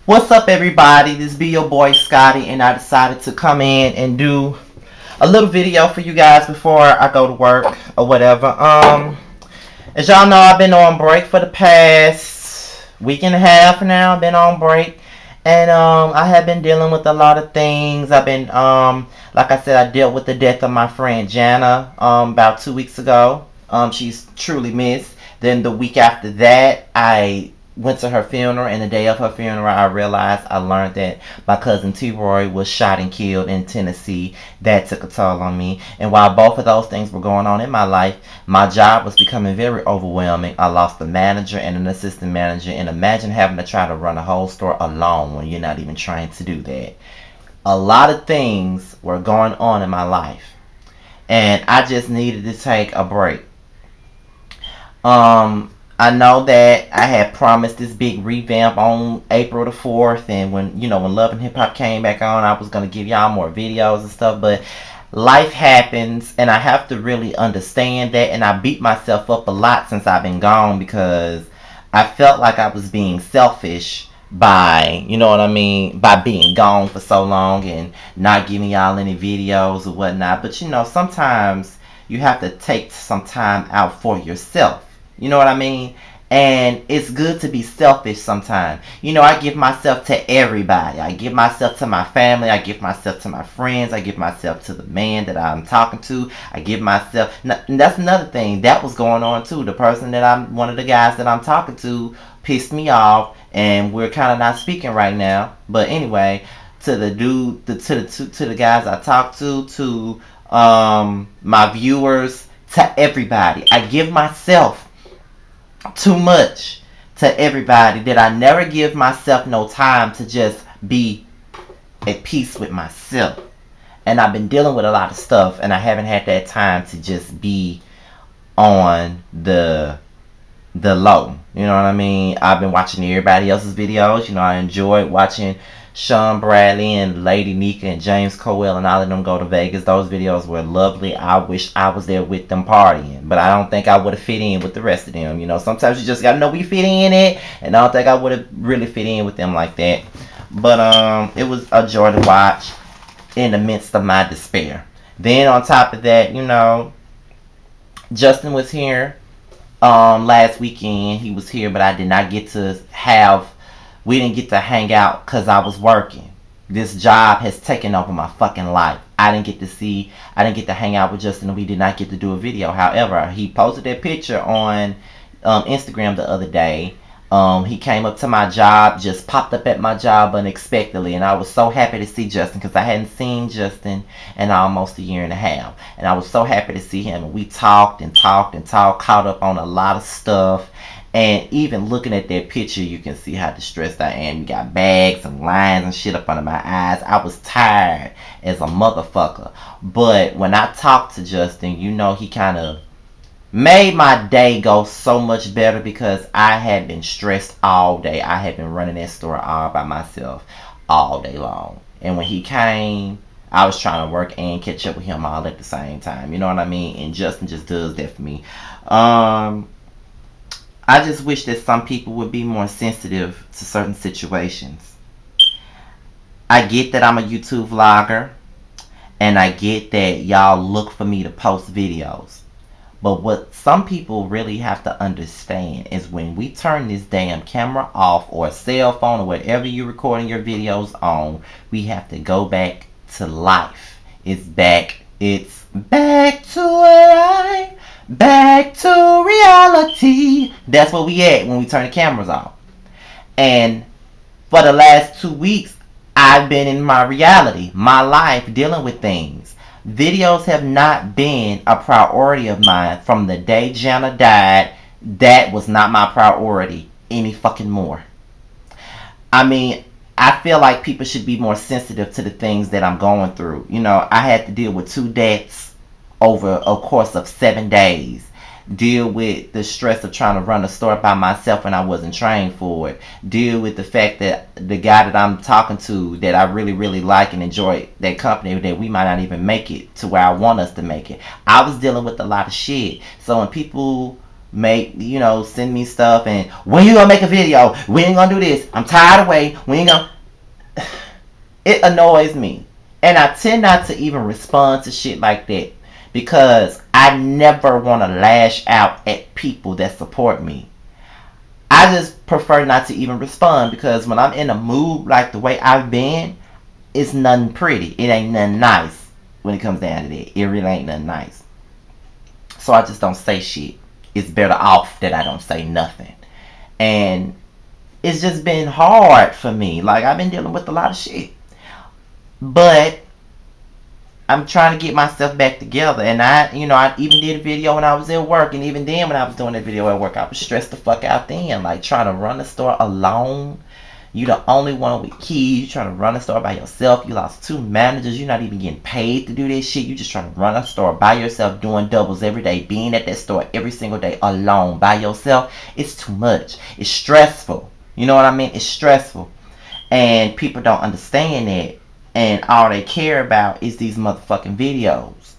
What's up, everybody? This be your boy Scotty, and I decided to come in and do a little video for you guys before I go to work or whatever. As y'all know, I've been on break for the past week and a half now. I've been on break, and I have been dealing with a lot of things. I've been like I said, I dealt with the death of my friend Jana about 2 weeks ago. She's truly missed. Then the week after that, I went to her funeral, and the day of her funeral, I learned that my cousin T-Roy was shot and killed in Tennessee. That took a toll on me. And while both of those things were going on in my life, my job was becoming very overwhelming. I lost a manager and an assistant manager, and imagine having to try to run a whole store alone when you're not even trying to do that. A lot of things were going on in my life, and I just needed to take a break. I know that I had promised this big revamp on April the 4th, and when Love and Hip Hop came back on, I was gonna give y'all more videos and stuff, but life happens, and I have to really understand that, and I beat myself up a lot since I've been gone because I felt like I was being selfish by, by being gone for so long and not giving y'all any videos or whatnot. But sometimes you have to take some time out for yourself. You know what I mean? And it's good to be selfish sometimes. I give myself to everybody. I give myself to my family. I give myself to my friends. I give myself to the man that I'm talking to. I give myself... And that's another thing. That was going on too. The person that one of the guys that I'm talking to pissed me off. And we're kind of not speaking right now. But anyway, to the dude, to the guys I talk to my viewers, to everybody. I give myself too much to everybody that I never give myself no time to just be at peace with myself. And I've been dealing with a lot of stuff, and I haven't had that time to just be on the low. You know what I mean? I've been watching everybody else's videos. I enjoyed watching Sean Bradley and Lady Nika and James Coel and all of them go to Vegas. Those videos were lovely. I wish I was there with them partying, but I don't think I would have fit in with the rest of them. Sometimes you just gotta know we fit in it, and I don't think I would have really fit in with them like that. But it was a joy to watch in the midst of my despair. Then on top of that, Justin was here last weekend. He was here, but I did not get to we didn't get to hang out because I was working. This job has taken over my fucking life. I didn't get to hang out with Justin, and we did not get to do a video. However, he posted that picture on Instagram the other day. He came up to my job, just popped up at my job unexpectedly, and I was so happy to see Justin because I hadn't seen Justin in almost a year and a half. And I was so happy to see him, and we talked and talked and talked, caught up on a lot of stuff. And even looking at that picture, you can see how distressed I am. You got bags and lines and shit up under my eyes. I was tired as a motherfucker. But when I talked to Justin, he kind of made my day go so much better because I had been stressed all day. I had been running that store all by myself all day long. And when he came, I was trying to work and catch up with him all at the same time. You know what I mean? And Justin just does that for me. I just wish that some people would be more sensitive to certain situations. I get that I'm a YouTube vlogger, and I get that y'all look for me to post videos. But what some people really have to understand is when we turn this damn camera off, or a cell phone, or whatever you're recording your videos on, we have to go back to life. It's back to back to reality. That's where we at when we turn the cameras off. And for the last 2 weeks, I've been in my reality, my life, dealing with things. Videos have not been a priority of mine from the day Jana died. That was not my priority any fucking more. I mean, I feel like people should be more sensitive to the things that I'm going through. I had to deal with 2 deaths over a course of 7 days. Deal with the stress of trying to run a store by myself when I wasn't trained for it. Deal with the fact that the guy that I'm talking to, that I really, really like and enjoy that company, that we might not even make it to where I want us to make it. I was dealing with a lot of shit. So when people send me stuff and when you gonna make a video? We ain't gonna do this. I'm tired of waiting. We ain't gonna. It annoys me, and I tend not to even respond to shit like that because I never want to lash out at people that support me. I just prefer not to even respond because when I'm in a mood like the way I've been, it's nothing pretty. It ain't nothing nice when it comes down to that. It really ain't nothing nice. So I just don't say shit. It's better off that I don't say nothing. And it's just been hard for me. Like, I've been dealing with a lot of shit. But I'm trying to get myself back together. And I even did a video when I was at work. And even then when I was doing that video at work, I was stressed the fuck out then. Like, trying to run the store alone. You the only one with keys. You trying to run a store by yourself. You lost 2 managers. You're not even getting paid to do this shit. You just trying to run a store by yourself, doing doubles every day, being at that store every single day alone by yourself. It's too much. It's stressful. You know what I mean? It's stressful. And people don't understand that. And all they care about is these motherfucking videos.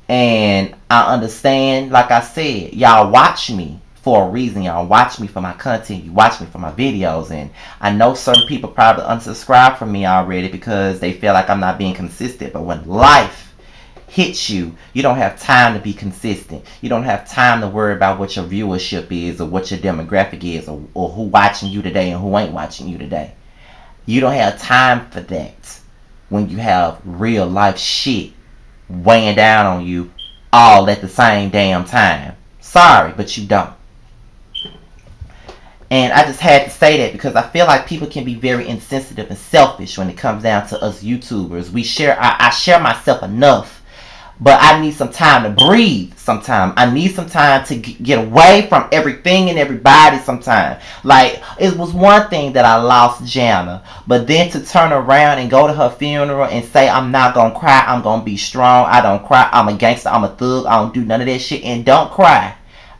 And I understand, like I said, y'all watch me for a reason. Y'all watch me for my content. You watch me for my videos. And I know certain people probably unsubscribe from me already because they feel like I'm not being consistent. But when life hits you, you don't have time to be consistent. You don't have time to worry about what your viewership is or what your demographic is or who watching you today and who ain't watching you today. You don't have time for that when you have real life shit weighing down on you all at the same damn time. Sorry, but you don't. And I just had to say that because I feel like people can be very insensitive and selfish when it comes down to us YouTubers. I share myself enough, but I need some time to breathe sometimes. I need some time to get away from everything and everybody sometimes. Like, it was one thing that I lost Jana, but then to turn around and go to her funeral and say, I'm not going to cry, I'm going to be strong, I don't cry, I'm a gangster, I'm a thug, I don't do none of that shit, and don't cry.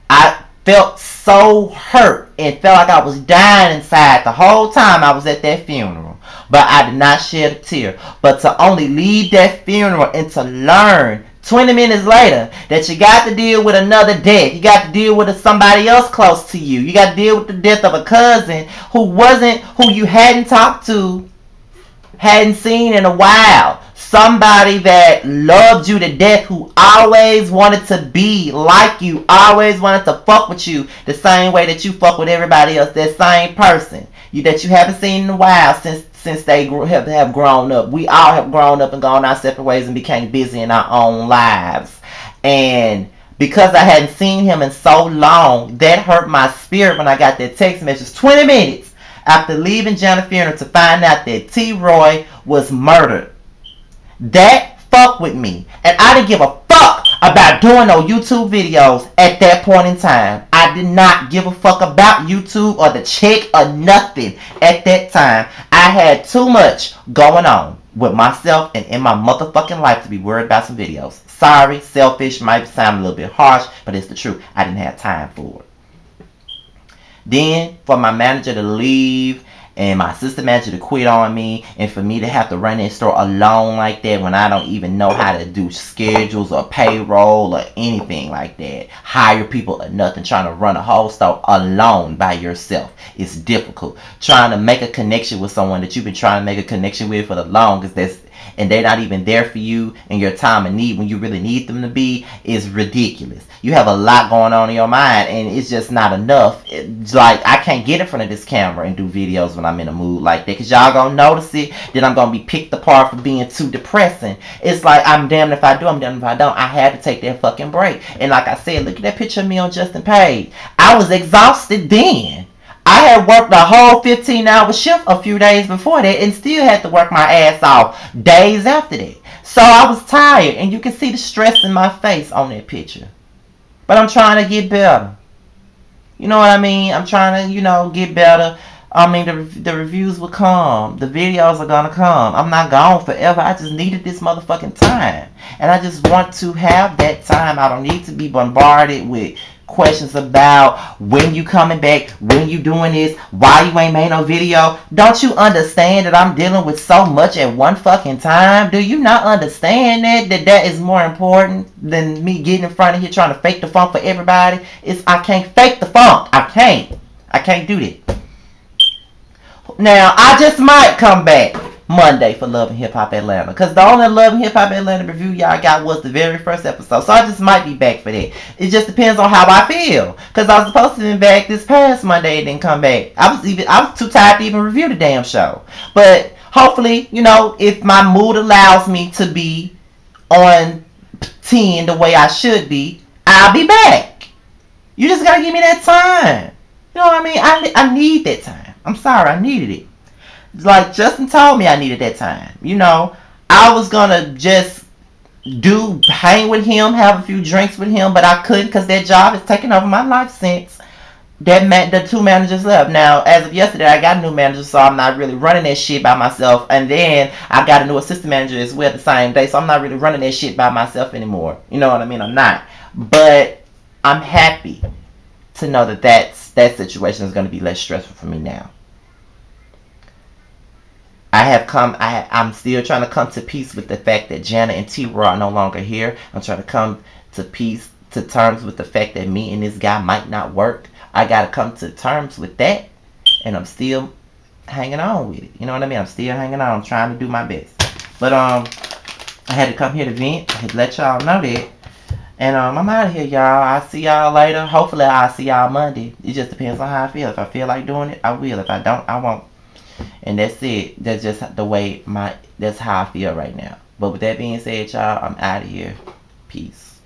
I felt so hurt and felt like I was dying inside the whole time I was at that funeral. But I did not shed a tear. But to only leave that funeral and to learn 20 minutes later that you got to deal with another death. You got to deal with somebody else close to you. You got to deal with the death of a cousin who you hadn't talked to, hadn't seen in a while. Somebody that loved you to death, who always wanted to be like you, always wanted to fuck with you the same way that you fuck with everybody else. That same person that you haven't seen in a while since they have grown up. We all have grown up and gone our separate ways and became busy in our own lives. And because I hadn't seen him in so long, that hurt my spirit when I got that text message 20 minutes after leaving Jana's funeral to find out that T-Roy was murdered. That fucked with me. And I didn't give a fuck about doing no YouTube videos at that point in time. I did not give a fuck about YouTube or the check or nothing at that time. I had too much going on with myself and in my motherfucking life to be worried about some videos. Sorry, selfish, might sound a little bit harsh, but it's the truth. I didn't have time for it. Then, for my manager to leave and my assistant manager to quit on me, and for me to have to run that store alone like that when I don't even know how to do schedules or payroll or anything like that, hire people or nothing, trying to run a whole store alone by yourself, it's difficult. Trying to make a connection with someone that you've been trying to make a connection with for the longest, and they're not even there for you in your time of need when you really need them to be, is ridiculous. You have a lot going on in your mind, and it's just not enough. It's like, I can't get in front of this camera and do videos when I'm in a mood like that, because y'all gonna notice it. Then I'm gonna be picked apart for being too depressing. It's like, I'm damned if I do, I'm damned if I don't. I had to take that fucking break. And like I said, look at that picture of me on Justin Page. I was exhausted then. I had worked a whole 15-hour shift a few days before that and still had to work my ass off days after that. So I was tired, and you can see the stress in my face on that picture. But I'm trying to get better. You know what I mean? I'm trying to, get better. I mean, the reviews will come. The videos are going to come. I'm not gone forever. I just needed this motherfucking time. And I just want to have that time. I don't need to be bombarded with questions about when you coming back, when you doing this, why you ain't made no video. Don't you understand that I'm dealing with so much at one fucking time? Do you not understand that is more important than me getting in front of here trying to fake the funk for everybody? I can't fake the funk. I can't do that. Now, I just might come back Monday for Love and Hip Hop Atlanta, because the only Love and Hip Hop Atlanta review y'all got was the very first episode, so I just might be back for that. It just depends on how I feel, because I was supposed to be back this past Monday and didn't come back. I was too tired to even review the damn show. But hopefully, you know, if my mood allows me to be on 10 the way I should be, I'll be back. You just gotta give me that time. You know what I mean? I need that time. I'm sorry, I needed it. Like Justin told me I needed that time. You know, I was gonna just hang with him, have a few drinks with him, but I couldn't because that job is taking over my life since the two managers left. Now, as of yesterday, I got a new manager, so I'm not really running that shit by myself. And then I got a new assistant manager as well the same day, so I'm not really running that shit by myself anymore. You know what I mean? I'm not. But I'm happy to know that situation is going to be less stressful for me now. I'm still trying to come to peace with the fact that Jana and T-Raw are no longer here. I'm trying to come to terms with the fact that me and this guy might not work. I got to come to terms with that, and I'm still hanging on with it. You know what I mean? I'm still hanging on. I'm trying to do my best. But I had to come here to vent. I had to let y'all know that. And I'm out of here, y'all. I'll see y'all later. Hopefully, I'll see y'all Monday. It just depends on how I feel. If I feel like doing it, I will. If I don't, I won't. And that's it. That's just the way that's how I feel right now. But with that being said, y'all, I'm out of here. Peace.